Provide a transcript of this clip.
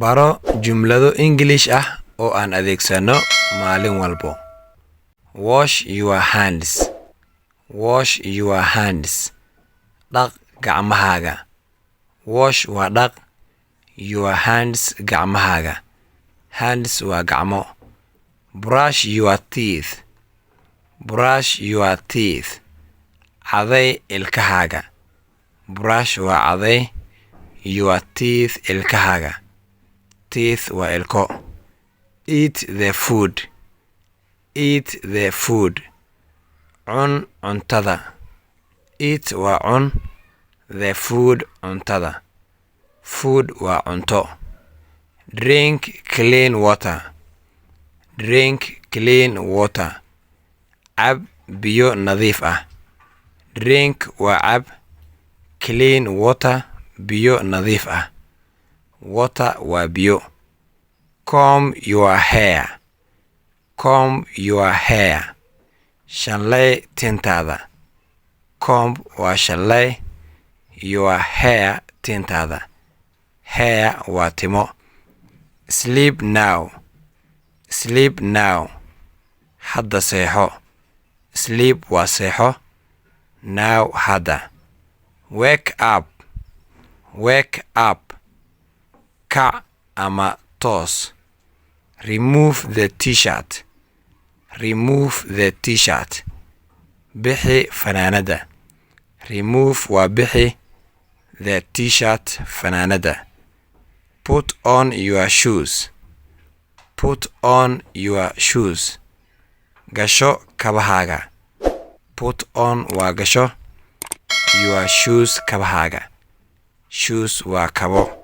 Baro jumlado English ah oo aan adeegsano maalin walbo. Wash your hands. Wash your hands. Dhaq gacmahaaga. Wash waa dhaq. Your hands gacmahaaga. Hands waa gacmo. Brush your teeth. Brush your teeth. Caday ilkahaaga. Brush waa caday. Your teeth ilkahaaga. Teeth waa ilko. Eat the food. Eat the food. Cun cuntada. Eat waa cun. The food cuntada. Food waa cunto. Drink clean water. Drink clean water. Cab biyo nadiif ah. Drink waa cab. Clean water biyo nadiif ah. Water waa biyo. Comb your hair. Comb your hair. Shanlay tintaada. Comb waa shanlay. Your hair tintaada. Hair waa timo. Sleep now. Sleep now. Hadda seexo. Sleep waa seexo. Now hadda. Wake up. Wake up. Kac ama toos. Remove the t-shirt. Remove the t-shirt. Bixi fanaanada. Remove waa bixi. The t-shirt fanaanada. Put on your shoes. Put on your shoes. Gasho kabahaaga. Put on waa gasho. Your shoes kabahaaga. Shoes waa kabo.